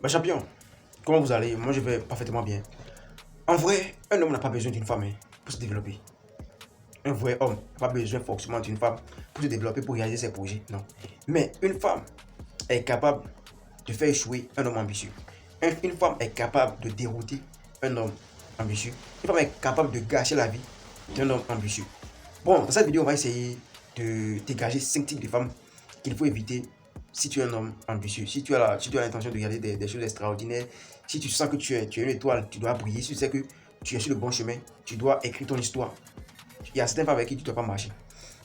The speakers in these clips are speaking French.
Mes champions, comment vous allez? Moi je vais parfaitement bien. En vrai, un homme n'a pas besoin d'une femme pour se développer. Un vrai homme n'a pas besoin forcément d'une femme pour se développer, pour réaliser ses projets. Non. Mais une femme est capable de faire échouer un homme ambitieux. Une femme est capable de dérouter un homme ambitieux. Une femme est capable de gâcher la vie d'un homme ambitieux. Bon, dans cette vidéo, on va essayer de dégager 5 types de femmes qu'il faut éviter si tu es un homme ambitieux, si tu as l'intention de regarder des choses extraordinaires, si tu sens que tu es une étoile, tu dois briller, si tu sais que tu es sur le bon chemin, tu dois écrire ton histoire. Il y a certaines femmes avec qui tu ne dois pas marcher.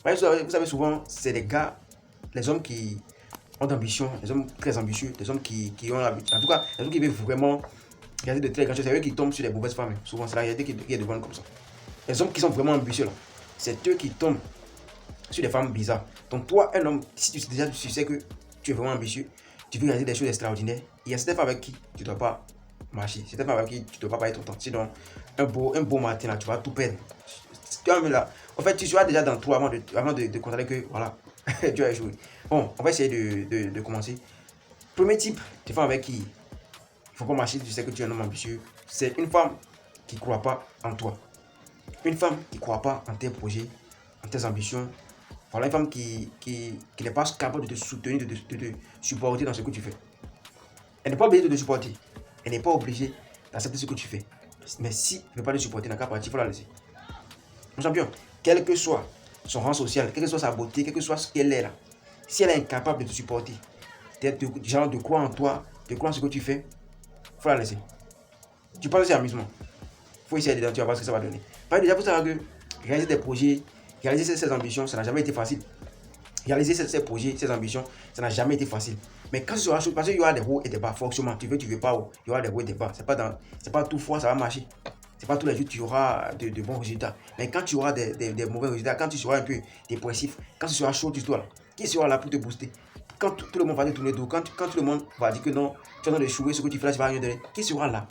Vous savez souvent, c'est les gars, les hommes qui ont d'ambition, les hommes très ambitieux, les hommes qui ont l'habitude, en tout cas, les hommes qui veulent vraiment regarder de très grandes choses, c'est eux qui tombent sur les mauvaises femmes. Souvent, c'est la réalité qui est devant comme ça. Les hommes qui sont vraiment ambitieux, là, c'est eux qui tombent sur des femmes bizarres. Donc toi, un homme, si tu sais que tu es vraiment ambitieux, tu veux réaliser des choses extraordinaires, il y a certaines femmes avec qui tu ne dois pas marcher, certaines femmes avec qui tu ne dois pas passer ton temps. Sinon, un beau matin, là, tu vas tout perdre. Là, en fait, tu seras déjà dans tout avant de constater que, voilà, tu as joué. Bon, on va essayer de commencer. Premier type de femme avec qui il ne faut pas marcher, tu sais que tu es un homme ambitieux, c'est une femme qui ne croit pas en toi. Une femme qui ne croit pas en tes projets, en tes ambitions. Voilà une femme qui n'est pas capable de te soutenir, de te supporter dans ce que tu fais. Elle n'est pas obligée de te supporter. Elle n'est pas obligée d'accepter ce que tu fais. Mais si elle ne veut pas te supporter, dans le cas parti, il faut la laisser. Mon champion, quel que soit son rang social, quelle que soit sa beauté, quel que soit ce qu'elle est là, si elle est incapable de te supporter, genre de croire en toi, de croire en ce que tu fais, il faut la laisser. Tu parles aussi amusement. Il faut essayer dedans, tu vas voir ce que ça va donner. Déjà, vous savez que réaliser des projets, réaliser ses ambitions, ça n'a jamais été facile. Réaliser ses projets, ses ambitions, ça n'a jamais été facile. Mais quand ce sera chaud, parce qu'il y aura des hauts et des bas, forcément, tu veux pas, il y aura des hauts et des bas. C'est pas tout fois, ça va marcher. C'est pas tous les jours que tu auras de bons résultats. Mais quand tu auras des mauvais résultats, quand tu seras un peu dépressif, quand tu seras chaud, tu dois là. Qui sera là pour te booster? Quand tout le monde va te tourner dos, quand tout le monde va dire que non, tu es en train d'échouer, ce que tu fais là, tu vas rien donner. Qui sera là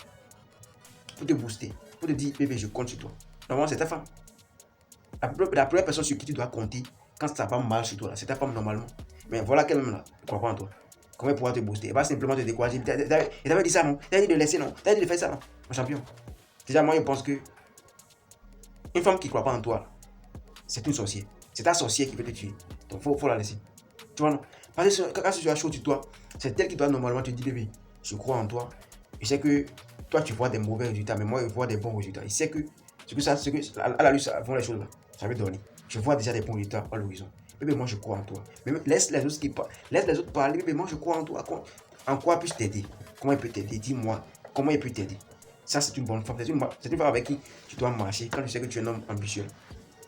pour te booster, pour te dire, bébé, je compte sur toi? Normalement, c'est ta femme. La première personne sur qui tu dois compter quand ça va mal sur toi, c'est ta femme normalement. Mais voilà qu'elle-même là, ne croit pas en toi. Comment elle pourra te booster? Elle va simplement te décourager. Elle t'avait dit ça, non? Elle dit de laisser, non? Elle dit de faire ça, non? Mon champion. Déjà, moi, je pense que une femme qui ne croit pas en toi, c'est une sorcière. C'est ta sorcière qui peut te tuer. Donc, faut la laisser. Tu vois, non? Parce que quand tu as chaud sur toi, c'est elle qui doit normalement te dire, bébé, je crois en toi. Je sais que toi, tu vois des mauvais résultats, mais moi, je vois des bons résultats. Il sait que à la lutte, ça vont les choses là. Ça veut donner. Je vois déjà des bons résultats à l'horizon. Bébé, moi, je crois en toi. Mais laisse les autres parler. Bébé, moi, je crois en toi. En quoi puis-je t'aider? Comment il peut t'aider? Dis-moi. Comment il peut t'aider? Ça, c'est une bonne femme. C'est une femme avec qui tu dois marcher quand tu sais que tu es un homme ambitieux.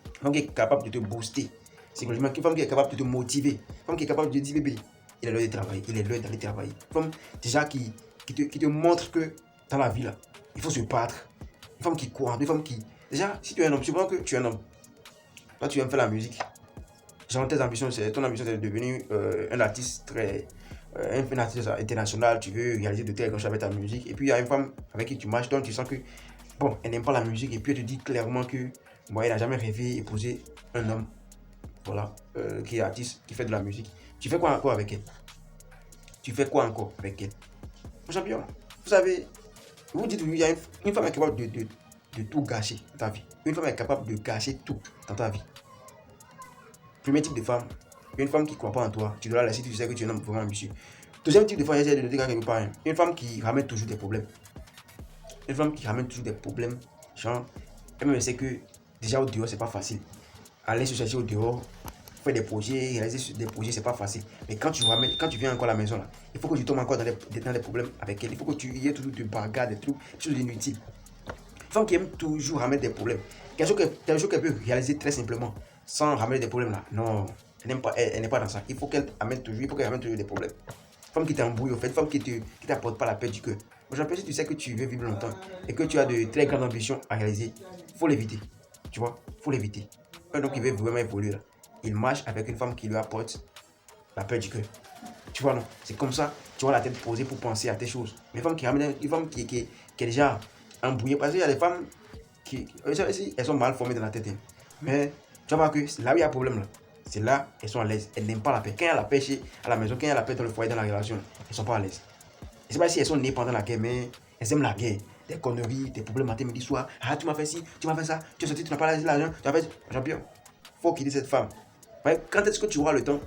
Une femme qui est capable de te booster. Psychologiquement, une femme qui est capable de te motiver. Une femme qui est capable de te dire, bébé, il est l'heure de travailler. Il est l'heure d'aller travailler. Une femme déjà qui te montre que dans la vie, là, il faut se battre. Une femme qui croit. Une femme qui. Déjà, si tu es un homme, supposons que tu es un homme. Toi, tu aimes faire la musique. Genre, ton ambition, c'est de devenir un artiste un artiste international. Tu veux réaliser de telles choses avec ta musique. Et puis, il y a une femme avec qui tu marches, donc tu sens que, bon, elle n'aime pas la musique. Et puis, elle te dit clairement que, bon, elle n'a jamais rêvé épouser un homme, voilà, qui est artiste, qui fait de la musique. Tu fais quoi encore avec elle? Tu fais quoi encore avec elle? Mon champion, vous savez, vous dites, il y a une femme est capable de tout gâcher dans ta vie. Une femme est capable de gâcher tout dans ta vie. Premier type de femme, une femme qui ne croit pas en toi, tu dois la laisser, tu sais que tu es un homme vraiment ambitieux. Deuxième type de femme, j'essaie de le dire quelque part, une femme qui ramène toujours des problèmes. Une femme qui ramène toujours des problèmes, genre, elle sait que déjà au dehors, c'est pas facile. Aller se chercher au dehors, faire des projets, réaliser des projets, c'est pas facile. Mais quand tu viens encore à la maison, là, il faut que tu tombes encore dans des problèmes avec elle. Il faut que tu y aies toujours de bagarres, des trucs, des choses inutiles. Une femme qui aime toujours ramener des problèmes. Quelque chose qu'elle peut réaliser très simplement, sans ramener des problèmes là. Non, elle n'est pas dans ça. Il faut qu'elle ramène toujours des problèmes. Une femme qui t'embrouille, au fait, une femme qui t'apporte pas la paix du cœur. Aujourd'hui, si tu sais que tu veux vivre longtemps et que tu as de très grandes ambitions à réaliser, il faut l'éviter. Tu vois, il faut l'éviter. Un homme qui veut vraiment évoluer là, il marche avec une femme qui lui apporte la paix du cœur. Tu vois, non? C'est comme ça, tu auras la tête posée pour penser à tes choses. Mais une femme qui est déjà embrouillée, parce qu'il y a des femmes elles sont mal formées dans la tête. Hein. Mais tu vas voir que là où il y a un problème, là, c'est là elles sont à l'aise. Elles n'aiment pas la paix. Quand il y a la paix à la maison, quand il y a la paix dans le foyer, dans la relation, elles ne sont pas à l'aise. Je ne sais pas si elles sont nées pendant la guerre, mais elles aiment la guerre. Des conneries, des problèmes matin, midi, soir. Ah, tu m'as fait ci, tu m'as fait ça, tu es sorti, tu n'as pas l'argent, tu as fait. Champion, faut quitter cette femme. Ouais, quand est-ce que tu auras le temps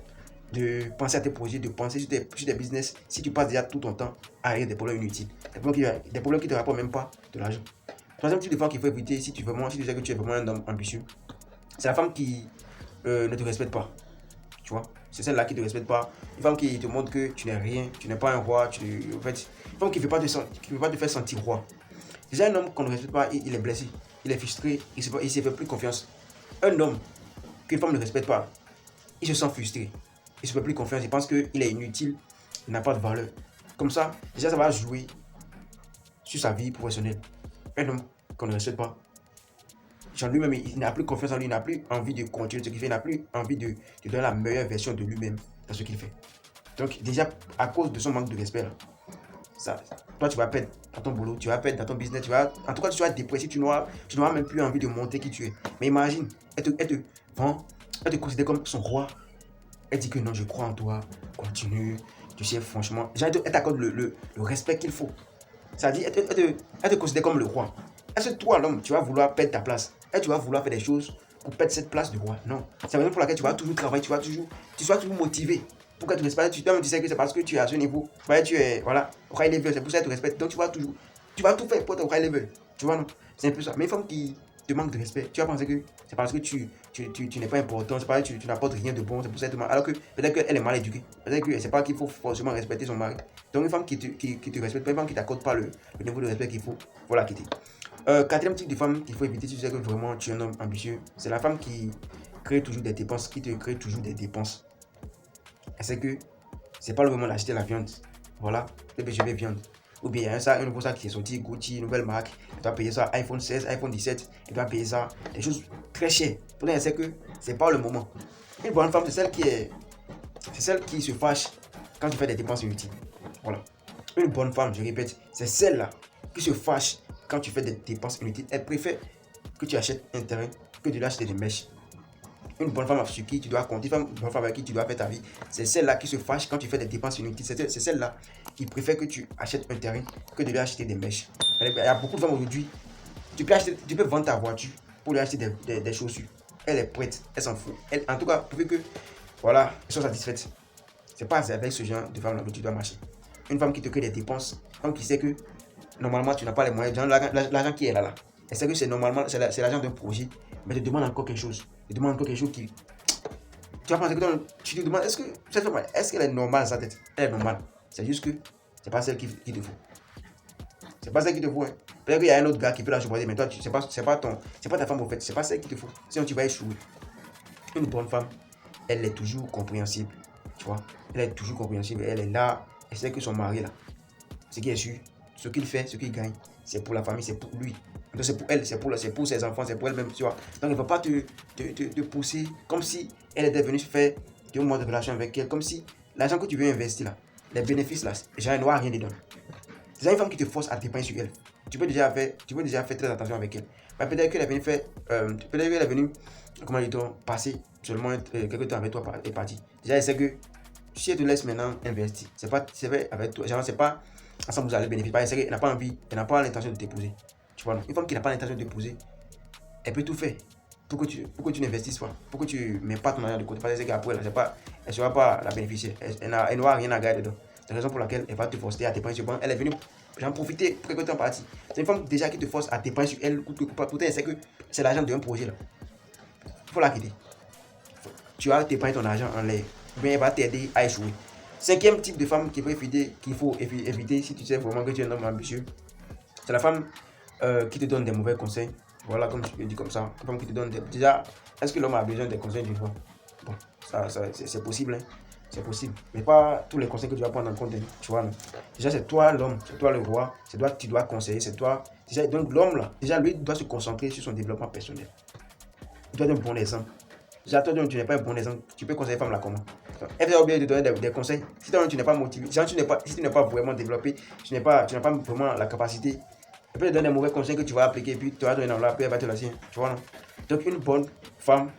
de penser à tes projets, de penser sur tes business, si tu passes déjà tout ton temps à régler des problèmes inutiles, des problèmes qui ne te rapportent même pas de l'argent. Troisième type de femme qu'il faut éviter si tu sais que tu es vraiment un homme ambitieux, c'est la femme qui ne te respecte pas. Tu vois, c'est celle-là qui ne te respecte pas. Une femme qui te montre que tu n'es rien, tu n'es pas un roi. En fait, une femme qui ne veut pas te faire sentir roi. Déjà, un homme qu'on ne respecte pas, il est blessé, il est frustré, il ne se fait plus confiance. Un homme qu'une femme ne respecte pas, il se sent frustré, il ne se fait plus confiance, il pense qu'il est inutile, il n'a pas de valeur. Comme ça, déjà, ça va jouer sur sa vie professionnelle. Un homme qu'on ne respecte pas, genre lui-même, il n'a plus confiance en lui, il n'a plus envie de continuer ce qu'il fait, il n'a plus envie de donner la meilleure version de lui-même dans ce qu'il fait. Donc déjà, à cause de son manque de respect, là, toi tu vas perdre dans ton boulot, tu vas perdre dans ton business, en tout cas tu seras dépressif, tu n'auras même plus envie de monter qui tu es. Mais imagine, elle te considère comme son roi. Elle dit que non, je crois en toi, continue, tu sais, franchement. Elle t'accorde le respect qu'il faut. Ça dit, elle te considère comme le roi. Est-ce que toi, l'homme, tu vas vouloir perdre ta place? Est-ce que tu vas vouloir faire des choses pour perdre cette place de roi? Non. C'est la raison pour laquelle tu vas toujours travailler, tu seras toujours motivé. Pour qu'elle te respecte, tu sais que c'est parce que tu es à ce niveau. Tu es, voilà, au high level, c'est pour ça qu'elle te respecte. Donc tu vas tout faire pour être au high level. Tu vois, non? C'est un peu ça. Mais une femme qui te manque de respect, tu vas penser que c'est parce que tu n'es pas important, c'est parce que tu n'apportes rien de bon, c'est pour ça que alors que peut-être qu'elle est mal éduquée. Peut-être que c'est pas qu'il faut forcément respecter son mari. Donc une femme qui te respecte pas, une femme qui t'accorde pas le niveau de respect qu'il faut la quitter. Quatrième type de femme qu'il faut éviter si tu sais que vraiment tu es un homme ambitieux, c'est la femme qui crée toujours des dépenses, qui te crée toujours des dépenses. Elle sait que c'est pas le moment d'acheter la viande. Voilà, je vais viande. Ou bien il y a un nouveau sac qui est sorti, Gucci, nouvelle marque. Tu dois payer ça, iPhone 16, iPhone 17. Tu dois payer ça, des choses très chères. Pourtant, elle sait que c'est pas le moment. Une bonne femme, c'est celle qui se fâche quand tu fais des dépenses inutiles. Voilà. Une bonne femme, je répète, c'est celle-là qui se fâche quand tu fais des dépenses inutiles. Elle préfère que tu achètes un terrain que de l'acheter des mèches. Une bonne femme sur qui tu dois compter, une bonne femme avec qui tu dois faire ta vie, c'est celle-là qui se fâche quand tu fais des dépenses inutiles. C'est celle-là qui préfère que tu achètes un terrain que de lui acheter des mèches. Il y a beaucoup de femmes aujourd'hui, tu peux vendre ta voiture pour lui acheter des chaussures. Elle est prête, elle s'en fout. En tout cas, pourvu que, voilà, elle soit satisfaite. C'est pas avec ce genre de femme-là que tu dois marcher. Une femme qui te crée des dépenses, une femme qui sait que normalement tu n'as pas les moyens, l'argent qui est là. Elle sait que c'est l'argent d'un projet, mais elle te demande encore quelque chose. Elle te demande encore quelque chose qui. Tu vas penser que tu te demandes, est-ce que cette femme, est-ce qu'elle est normale dans sa tête? Elle est normale. C'est juste que c'est pas celle qui te faut. C'est pas celle qui te faut. Hein. Peut-être qu'il y a un autre gars qui peut la supporter, mais toi, c'est pas ta femme au fait. C'est pas celle qui te faut. Sinon, tu vas échouer. Une bonne femme, elle est toujours compréhensible. Tu vois, elle est toujours compréhensible. Elle est là. Elle sait que son mari là, ce qui est sûr, ce qu'il fait, ce qu'il gagne, c'est pour la famille, c'est pour lui. Donc c'est pour elle, c'est pour ses enfants, c'est pour elle-même, tu vois. Donc elle ne va pas te pousser comme si elle était venue faire 2 mois de relation avec elle, comme si l'argent que tu veux investir là, les bénéfices là, elle n'aura rien dedans. C'est une femme qui te force à dépenser sur elle. Tu peux déjà faire très attention avec elle. Mais peut-être qu'elle est venue faire, peut-être qu'elle est venue, comment dit-on, passer seulement quelques temps avec toi et partie. Déjà elle sait que si elle te laisse maintenant investir, c'est vrai avec toi, genre c'est pas ensemble vous allez bénéficier. Elle n'a pas envie, elle n'a pas l'intention de t'épouser. Tu vois, une femme qui n'a pas l'intention de t'épouser, elle peut tout faire pour que tu n'investisses pas, pour que tu ne mets pas ton argent de côté. Parce que qu'après, elle ne sera pas la bénéficiaire. Elle n'aura rien à gagner dedans. C'est la raison pour laquelle elle va te forcer à dépenser sur banque. Elle est venue, j'en profiter pour que tu en partie. C'est une femme déjà qui te force à dépenser sur elle. Pourtant, elle sait que c'est l'argent d'un projet là. Il faut la quitter. Tu vas dépenser ton argent en l'air. Bien, elle va t'aider à échouer. Cinquième type de femme qu'il faut éviter si tu sais vraiment que tu es un homme ambitieux, c'est la femme qui te donne des mauvais conseils. Voilà, comme je le dis comme ça. La femme qui te donne déjà, est-ce que l'homme a besoin des conseils d'une femme? Bon, c'est possible. Hein. C'est possible. Mais pas tous les conseils que tu vas prendre en compte. Tu vois, non? Déjà, c'est toi l'homme, c'est toi le roi. C'est toi qui dois conseiller. C'est toi. Déjà, donc l'homme là, déjà lui doit se concentrer sur son développement personnel. Il doit être un bon exemple. Déjà, toi, tu n'es pas un bon exemple. Tu peux conseiller la femme là comment? Elle va oublier de donner des conseils. Si toi, tu n'es pas motivé, si tu n'es pas vraiment développé, tu n'as pas vraiment la capacité, elle peut te donner des mauvais conseils que tu vas appliquer, puis tu vas donner dans la paix, elle va te laisser. Tu vois, non? Donc, une bonne femme,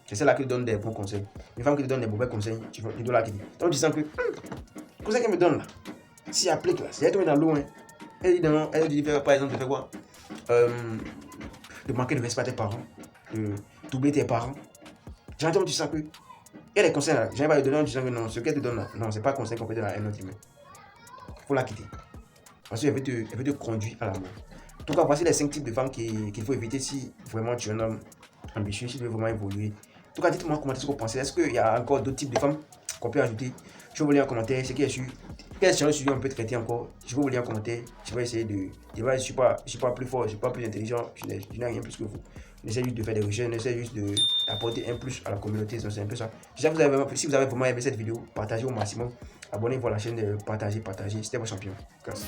c'est celle-là qui te donne des bons conseils. Une femme qui te donne des mauvais conseils, tu dois la quitter. Donc, tu sens que, le conseil qu'elle me donne là, s'il y a plein de classes, elle est tombée dans l'eau. Hein. Elle dit par exemple de faire quoi de manquer de respect à tes parents, de doubler tes parents. J'entends tu sens que. Il y a des conseils là. J'aime pas le donner en disant que non, ce qu'elle te donne là, non, c'est pas un conseil qu'on peut donner à un autre humain. Il faut la quitter. Parce qu'elle veut te conduire à la mort. En tout cas, voici les 5 types de femmes qu'il faut éviter si vraiment tu es un homme ambitieux, si tu veux vraiment évoluer. En tout cas, dites-moi en commentaire ce que vous pensez. Est-ce qu'il y a encore d'autres types de femmes qu'on peut ajouter? Je vais vous lire en commentaire ce qui est sûr. Quel sujet on peut traiter encore? Je vais vous lire en commentaire. Je vais essayer de. Je ne suis pas plus fort, je ne suis pas plus intelligent. Je n'ai rien plus que vous. J'essaie juste de faire des recherches, j'essaie juste d'apporter un plus à la communauté. Donc c'est un peu ça. Si vous avez vraiment aimé cette vidéo, partagez au maximum. Abonnez-vous à la chaîne, partagez. C'était vos champions. Grâce.